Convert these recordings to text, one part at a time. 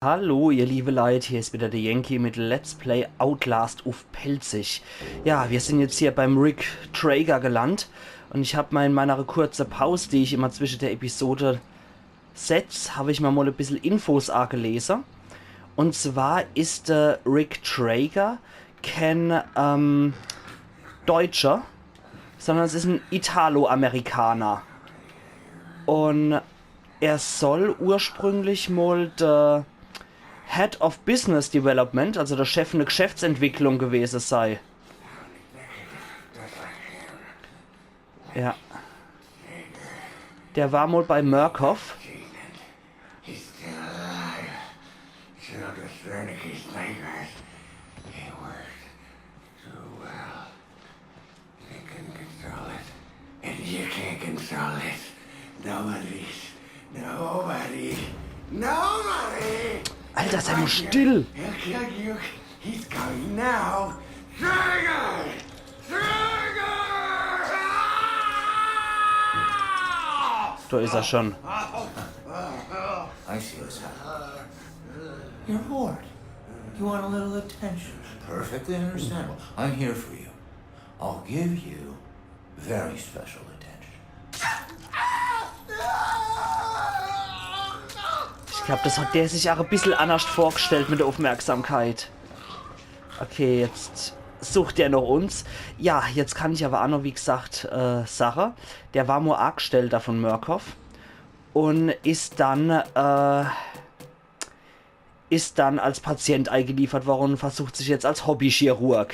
Hallo ihr liebe Leute, hier ist wieder der Yankee mit Let's Play Outlast auf Pelzig. Ja, wir sind jetzt hier beim Rick Traeger gelandet und ich habe mal in meiner kurzen Pause, die ich immer zwischen der Episode setze, habe ich mal ein bisschen Infos gelesen. Und zwar ist Rick Traeger kein Deutscher, sondern es ist ein Italo-Amerikaner. Und er soll ursprünglich mal der Head of Business Development, also der Chef in der Geschäftsentwicklung gewesen sei. Ja. Der war mal bei Murkoff. Alter, sei mal still! Da ist er schon. I see what's happening. You're bored. You want a little attention. Perfectly understandable. I'm here for you. I'll give you very special attention. Ich glaube, das hat der sich auch ein bisschen anders vorgestellt mit der Aufmerksamkeit. Okay, jetzt sucht der noch uns. Ja, jetzt kann ich aber auch noch, wie gesagt, Sache. Der war nur Angestellter von Murkoff und ist dann als Patient eingeliefert worden und versucht sich jetzt als Hobbychirurg.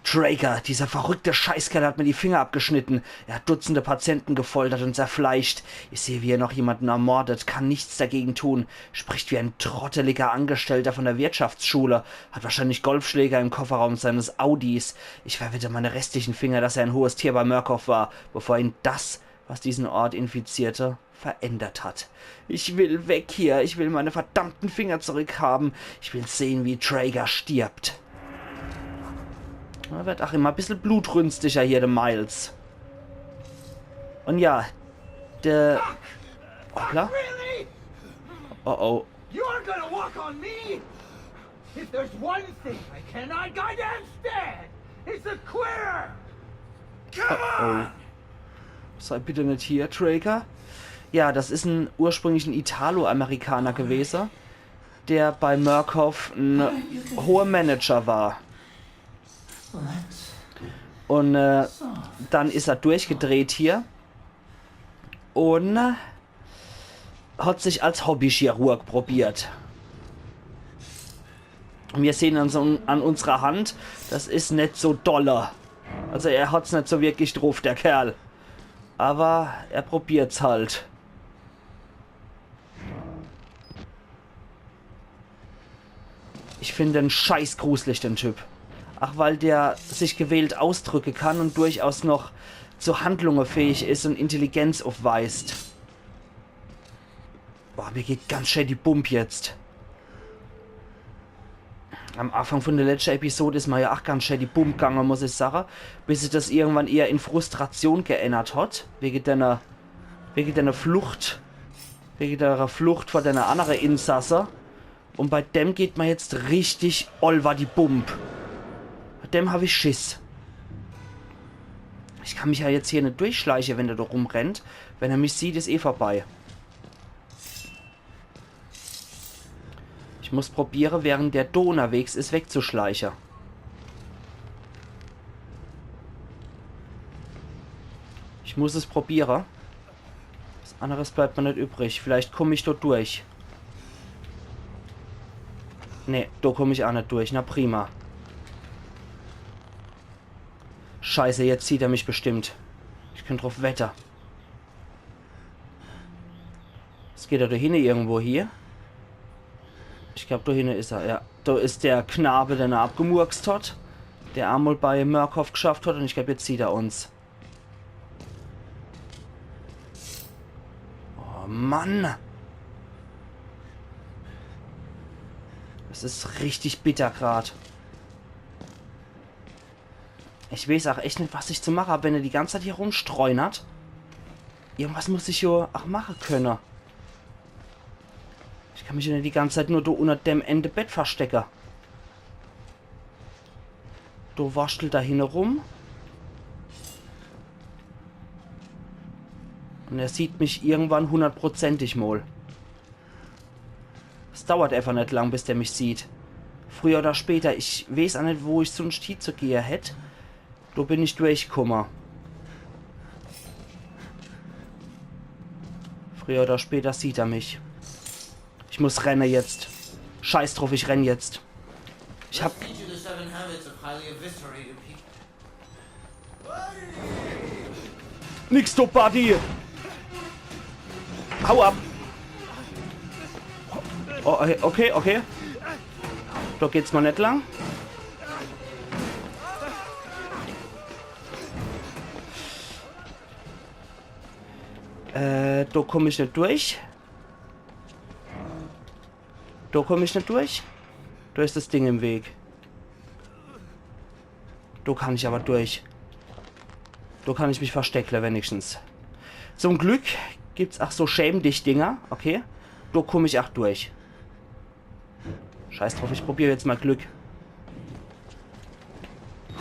Traeger, dieser verrückte Scheißkerl, hat mir die Finger abgeschnitten. Er hat Dutzende Patienten gefoltert und zerfleischt. Ich sehe, wie er noch jemanden ermordet, kann nichts dagegen tun. Spricht wie ein trotteliger Angestellter von der Wirtschaftsschule. Hat wahrscheinlich Golfschläger im Kofferraum seines Audis. Ich verwette meine restlichen Finger, dass er ein hohes Tier bei Murkoff war, bevor ihn das, was diesen Ort infizierte, verändert hat. Ich will weg hier. Ich will meine verdammten Finger zurückhaben. Ich will sehen, wie Traeger stirbt. Er wird auch immer ein bisschen blutrünstiger hier, der Miles. Und ja, der... Hoppla. Oh oh. You are gonna walk on me? If there's one thing I cannot goddamn stand, it's a quitter! Come on! Sei bitte nicht hier, Traeger. Ja, das ist ursprünglich ein Italo-Amerikaner gewesen, der bei Murkoff ein hoher Manager war. Und dann ist er durchgedreht hier und hat sich als Hobbychirurg probiert. Und wir sehen an unserer Hand, das ist nicht so dolle. Also er hat's nicht so wirklich drauf, der Kerl. Aber er probiert's halt. Ich finde den scheiß gruselig, den Typ. Ach, weil der sich gewählt ausdrücken kann und durchaus noch zu Handlungen fähig ist und Intelligenz aufweist. Boah, mir geht ganz schön die Bump jetzt. Am Anfang von der letzten Episode ist mir ja auch ganz schön die Bump gegangen, muss ich sagen. Bis sich das irgendwann eher in Frustration geändert hat. Wegen der Flucht. Wegen der Flucht vor deiner anderen Insasse. Und bei dem geht mir jetzt richtig olver die Bump. Dem habe ich Schiss. Ich kann mich ja jetzt hier nicht durchschleichen, wenn der da rumrennt. Wenn er mich sieht, ist eh vorbei. Ich muss probieren, während der da unterwegs ist, wegzuschleichen. Ich muss es probieren. Was anderes bleibt mir nicht übrig. Vielleicht komme ich dort durch. Ne, da komme ich auch nicht durch. Na prima. Scheiße, jetzt sieht er mich bestimmt. Ich kann drauf wetter. Es geht er da hinten irgendwo hier? Ich glaube, da hinten ist er. Ja, da ist der Knabe, den er abgemurkst hat. Der einmal bei Murkoff geschafft hat. Und ich glaube, jetzt sieht er uns. Oh Mann. Das ist richtig bitter gerade. Ich weiß auch echt nicht, was ich zu machen habe, wenn er die ganze Zeit hier rumstreunert. Irgendwas muss ich ja auch machen können. Ich kann mich ja nicht die ganze Zeit nur da unter dem Ende Bett verstecken. Du waschelt da hin rum. Und er sieht mich irgendwann 100%ig mal. Es dauert einfach nicht lang, bis der mich sieht. Früher oder später. Ich weiß auch nicht, wo ich sonst hinzugehen hätte. Da bin ich durchgekommen. Früher oder später sieht er mich. Ich muss rennen jetzt. Scheiß drauf, ich renn jetzt. Ich hab... Nix, du Buddy! Hau ab! Oh, okay, okay. Da geht's mal nicht lang. Da komme ich nicht durch. Da komme ich nicht durch. Da ist das Ding im Weg. Da kann ich aber durch. Da kann ich mich verstecken, wenigstens. Zum Glück gibt's auch so Schäm dich Dinger. Okay. Da komme ich auch durch. Scheiß drauf, ich probiere jetzt mal Glück.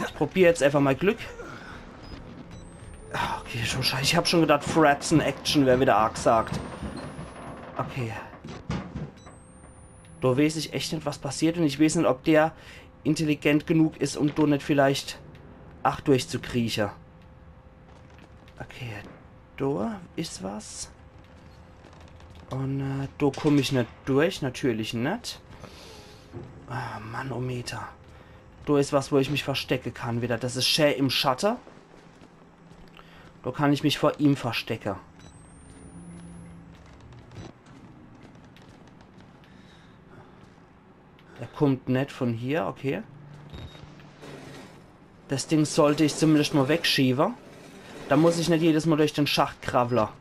Ich probiere jetzt einfach mal Glück. Okay, schon scheiße. Ich habe schon gedacht, Fratzen Action wäre wieder arg gesagt. Okay. Da weiß ich echt nicht, was passiert. Und ich weiß nicht, ob der intelligent genug ist, um da nicht vielleicht ach durchzukriechen. Okay, da ist was. Und da komme ich nicht durch. Natürlich nicht. Ah, Manometer. Da ist was, wo ich mich verstecken kann wieder. Das ist schön im Schatten. Da kann ich mich vor ihm verstecken. Er kommt nicht von hier, okay. Das Ding sollte ich zumindest mal wegschieben. Da muss ich nicht jedes Mal durch den Schacht kravler.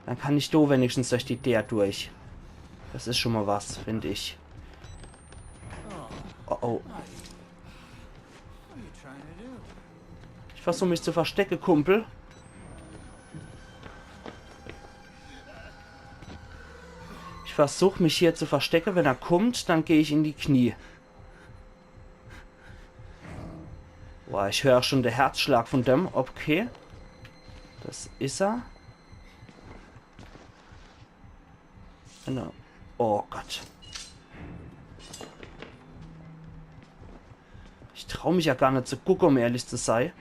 Dann kann ich da wenigstens durch die der durch. Das ist schon mal was, finde ich. Oh oh. Ich versuche mich zu verstecken, Kumpel. Ich versuche mich hier zu verstecken. Wenn er kommt, dann gehe ich in die Knie. Boah, ich höre schon den Herzschlag von dem. Okay. Das ist er. Genau. Oh Gott. Ich traue mich ja gar nicht zu gucken, um ehrlich zu sein.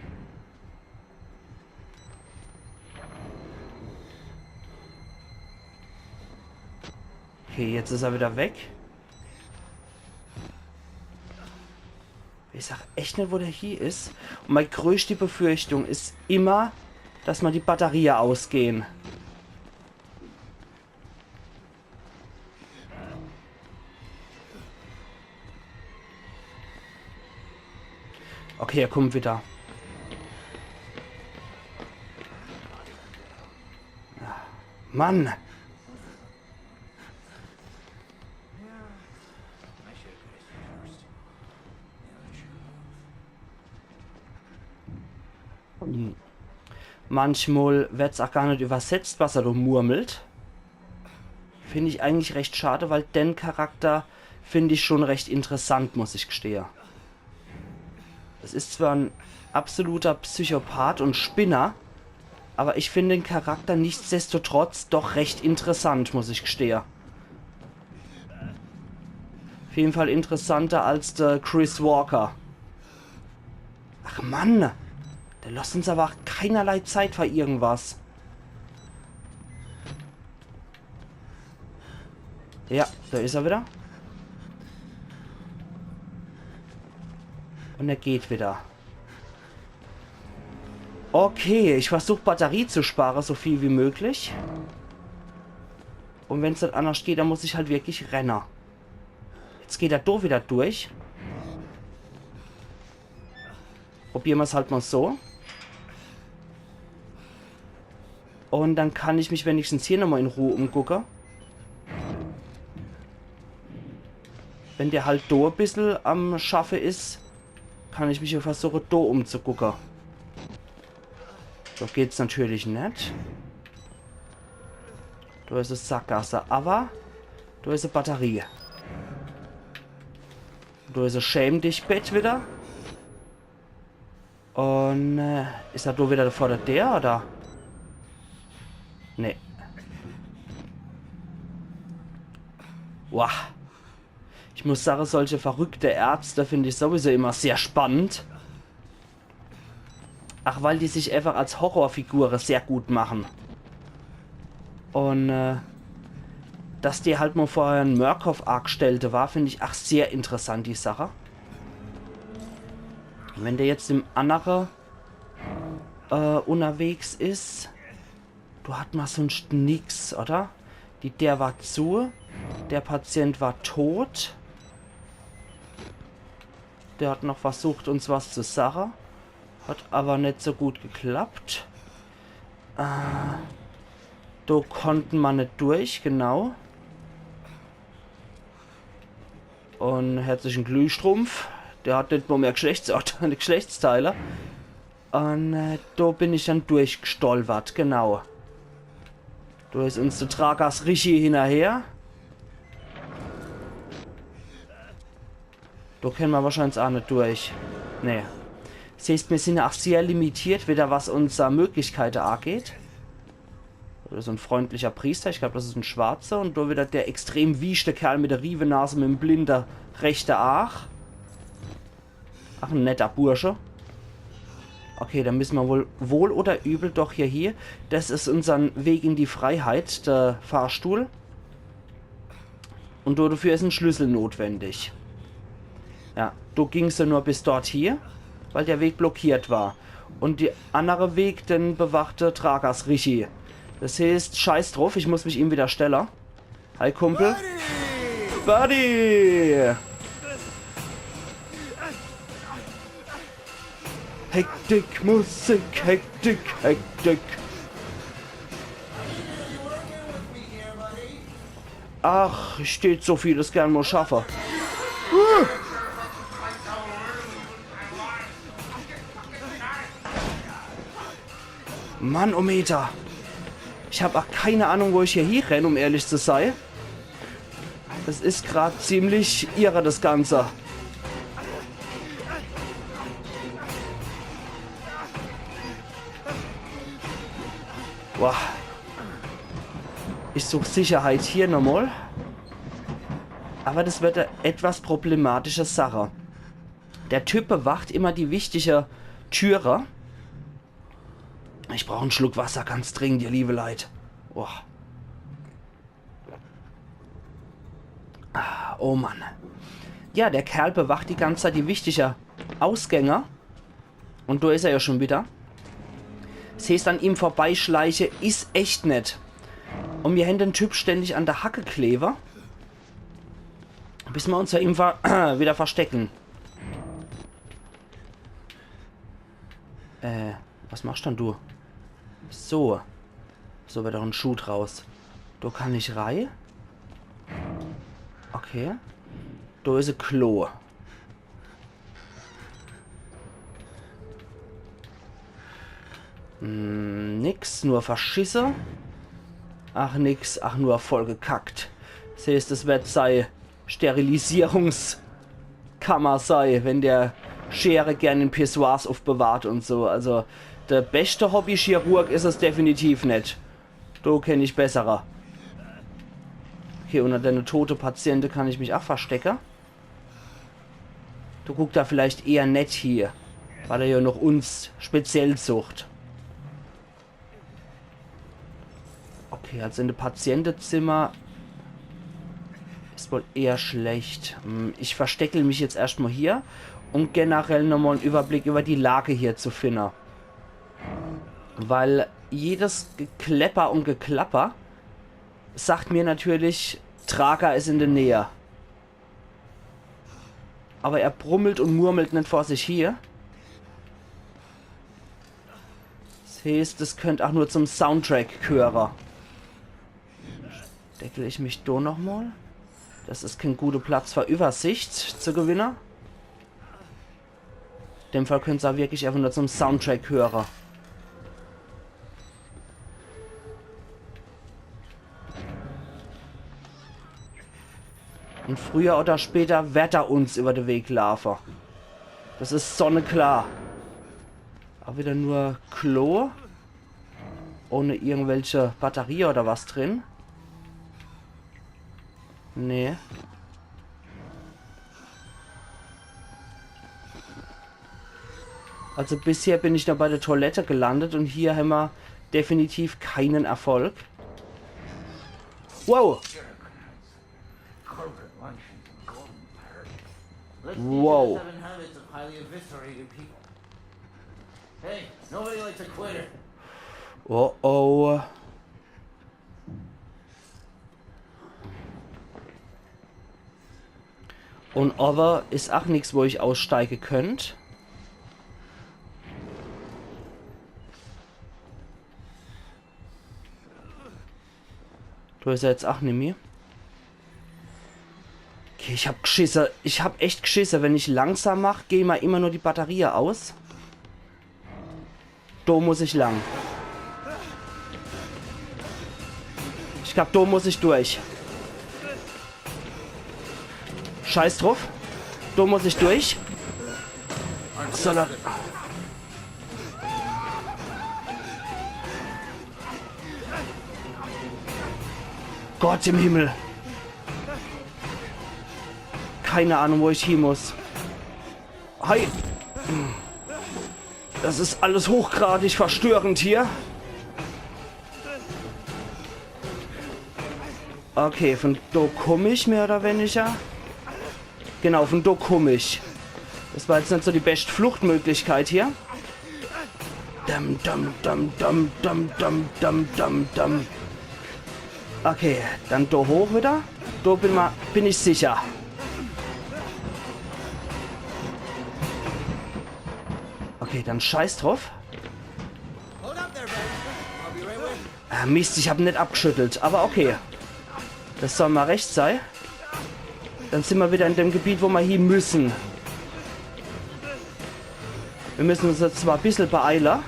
Okay, jetzt ist er wieder weg. Ich sag echt nicht, wo der hier ist. Und meine größte Befürchtung ist immer, dass mal die Batterien ausgehen. Okay, er kommt wieder. Mann! Manchmal wird es auch gar nicht übersetzt, was er da murmelt. Finde ich eigentlich recht schade, weil den Charakter finde ich schon recht interessant, muss ich gestehen. Es ist zwar ein absoluter Psychopath und Spinner, aber ich finde den Charakter nichtsdestotrotz doch recht interessant, muss ich gestehen. Auf jeden Fall interessanter als der Chris Walker. Ach Mann! Der lässt uns aber auch keinerlei Zeit für irgendwas. Ja, da ist er wieder. Und er geht wieder. Okay, ich versuche Batterie zu sparen, so viel wie möglich. Und wenn es nicht anders geht, dann muss ich halt wirklich rennen. Jetzt geht er da wieder durch. Probieren wir es halt mal so. Und dann kann ich mich wenigstens hier nochmal in Ruhe umgucken. Wenn der halt da ein bisschen am Schaffen ist, kann ich mich ja versuchen, da umzugucken. So geht's natürlich nicht. Da ist eine Sackgasse. Aber da ist eine Batterie. Da ist ein Schäm dich Bett wieder. Und ist das da wieder vor der oder? Nee. Wow. Ich muss sagen, solche verrückte Ärzte finde ich sowieso immer sehr spannend. Ach, weil die sich einfach als Horrorfiguren sehr gut machen. Und dass die halt mal vorher ein Murkoff-Arc stellte war, finde ich auch sehr interessant, die Sache. Wenn der jetzt im anderen unterwegs ist, du hat mal sonst nix, oder? Der war zu, der Patient war tot. Der hat noch versucht, uns was zu sagen. Hat aber nicht so gut geklappt. Da konnten wir nicht durch, genau. Und herzlichen Glühstrumpf. Der hat nicht mehr Geschlechtsteile. Und da bin ich dann durchgestolpert, genau. Da ist uns der Tragas Rishi hinterher. Da können wir wahrscheinlich auch nicht durch. Nee. Siehst, wir sind auch sehr limitiert, wieder was unsere Möglichkeiten angeht. Da ist ein freundlicher Priester, ich glaube, das ist ein Schwarzer. Und da wieder der extrem wiechte Kerl mit der Rievenase mit dem blinder rechter Ach. Ach, ein netter Bursche. Okay, dann müssen wir wohl oder übel doch hier. Das ist unser Weg in die Freiheit, der Fahrstuhl. Und dafür ist ein Schlüssel notwendig. Ja, du gingst ja nur bis dort hier, weil der Weg blockiert war. Und der andere Weg, den bewachte Tragas Rishi. Das heißt, scheiß drauf, ich muss mich ihm wieder stellen. Hi, Kumpel. Buddy! Hektik, Musik, Hektik, Hektik. Ach, steht so vieles gern mal schaffe. Mann, Ometer. Ich habe auch keine Ahnung, wo ich hier renne, um ehrlich zu sein. Das ist gerade ziemlich irre, das Ganze. Boah. Ich suche Sicherheit hier nochmal. Aber das wird eine etwas problematische Sache. Der Typ bewacht immer die wichtige Türe. Ich brauche einen Schluck Wasser, ganz dringend, ihr liebe Leid. Oh. Oh Mann. Ja, der Kerl bewacht die ganze Zeit die wichtigen Ausgänge. Und da ist er ja schon wieder. Siehst an ihm vorbeischleiche, ist echt nett. Und wir haben den Typ ständig an der Hacke kleben. Bis wir uns ja ihm wieder verstecken. Was machst denn du? So. So wird doch ein Schuh draus. Da kann ich rein. Okay. Da ist ein Klo. Nix, nur Verschisse. Ach nix, ach nur voll gekackt. Siehst, das wird sei Sterilisierungskammer sei, wenn der Schere gern in Pissoirs aufbewahrt und so. Also der beste Hobbychirurg ist es definitiv nicht. Da kenne ich bessere. Okay, unter deine tote Patiente kann ich mich auch verstecken. Du guckst da vielleicht eher nett hier, weil er ja noch uns speziell sucht. Okay, also in dem Patientenzimmer ist wohl eher schlecht. Ich verstecke mich jetzt erstmal hier, um generell nochmal einen Überblick über die Lage hier zu finden. Weil jedes Geklepper und Geklapper sagt mir natürlich, Traga ist in der Nähe. Aber er brummelt und murmelt nicht vor sich hier. Das heißt, das könnte auch nur zum Soundtrack gehören. Deckel ich mich da nochmal. Das ist kein guter Platz für Übersicht zu gewinnen. In dem Fall könnte es auch wirklich einfach nur zum Soundtrack hören. Und früher oder später wird er uns über den Weg laufen. Das ist sonnenklar. Auch wieder nur Klo. Ohne irgendwelche Batterie oder was drin. Nee. Also bisher bin ich noch bei der Toilette gelandet und hier haben wir definitiv keinen Erfolg. Wow! Wow. Oh oh. Und aber ist auch nichts, wo ich aussteigen könnte. Du ist ja jetzt auch nicht mehr. Okay, ich hab geschissen. Ich hab echt geschissen. Wenn ich langsam mache, gehe mal immer nur die Batterie aus. Da muss ich lang. Ich glaube, da muss ich durch. Scheiß drauf. Da muss ich durch. Sondern... Gott im Himmel. Keine Ahnung, wo ich hin muss. Hi. Das ist alles hochgradig verstörend hier. Okay, von da komme ich mehr oder weniger. Genau, von da komme ich. Das war jetzt nicht so die beste Fluchtmöglichkeit hier. Dam, dam, dam, dam, dam, dam, dam, dam, dam. Okay, dann da hoch wieder. Da bin ich sicher. Okay, dann scheiß drauf. Mist, ich habe nicht abgeschüttelt. Aber okay. Das soll mal recht sein. Dann sind wir wieder in dem Gebiet, wo wir hin müssen. Wir müssen uns jetzt zwar ein bisschen beeilen.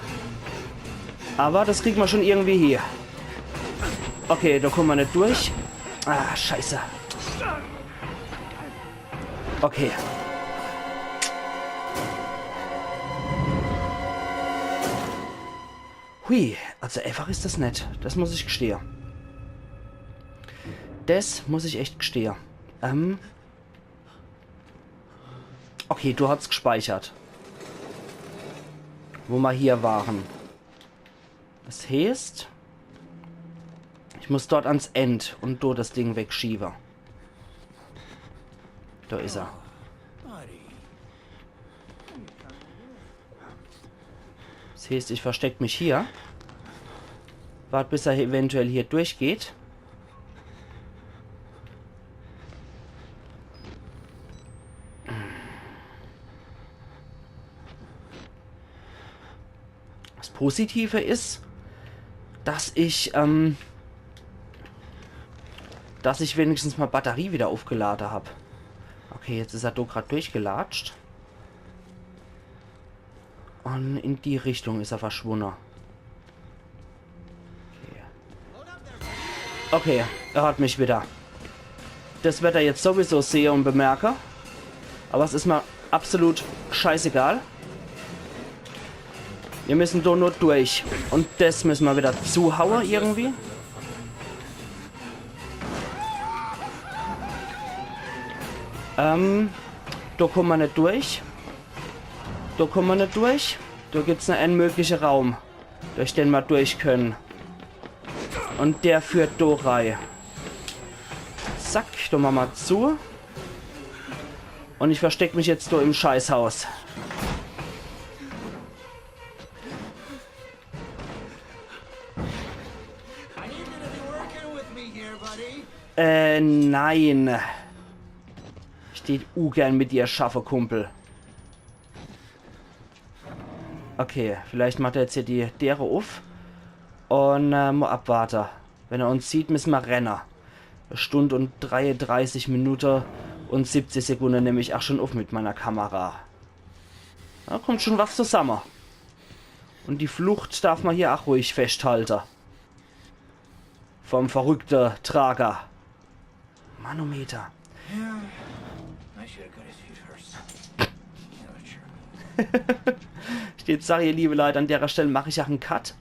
Aber das kriegen wir schon irgendwie hier. Okay, da kommen wir nicht durch. Ah, scheiße. Okay. Hui, also einfach ist das nicht. Das muss ich gestehen. Das muss ich echt gestehen. Okay, du hast gespeichert. Wo wir hier waren. Das heißt... Ich muss dort ans End und dort das Ding wegschieben. Da ist er. Das heißt, ich verstecke mich hier. Warte, bis er eventuell hier durchgeht. Das Positive ist, dass ich wenigstens mal Batterie wieder aufgeladen habe. Okay, jetzt ist er doch gerade durchgelatscht. Und in die Richtung ist er verschwunden. Okay, er hat mich wieder. Das wird er jetzt sowieso sehen und bemerken. Aber es ist mir absolut scheißegal. Wir müssen da nur durch. Und das müssen wir wieder zuhauen irgendwie. Da kommen wir nicht durch. Da kommen wir nicht durch. Da gibt es einen möglichen Raum, durch den wir durch können. Und der führt da rein. Zack, da machen wir zu. Und ich verstecke mich jetzt da im Scheißhaus. Nein. Steht ungern mit dir, schaffe Kumpel. Okay, vielleicht macht er jetzt hier die Dere auf. Und mal abwarten. Wenn er uns sieht, müssen wir rennen. Eine Stunde und 33 Minuten und 70 Sekunden nehme ich auch schon auf mit meiner Kamera. Da kommt schon was zusammen. Und die Flucht darf man hier auch ruhig festhalten. Vom verrückten Trager. Manometer. Yeah, I should have got his feet first. Yeah, sure. Steht Sache, ihr liebe Leute, an der Stelle mache ich auch einen Cut.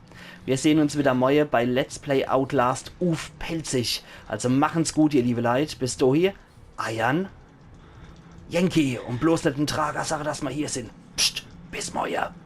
Wir sehen uns wieder morgen bei Let's Play Outlast Uf Pelzig. Also machen's gut, ihr liebe Leute. Bis dahin, Ayan, Yankee und bloß nicht ein Trager, Sache, dass wir hier sind. Psst, bis morgen.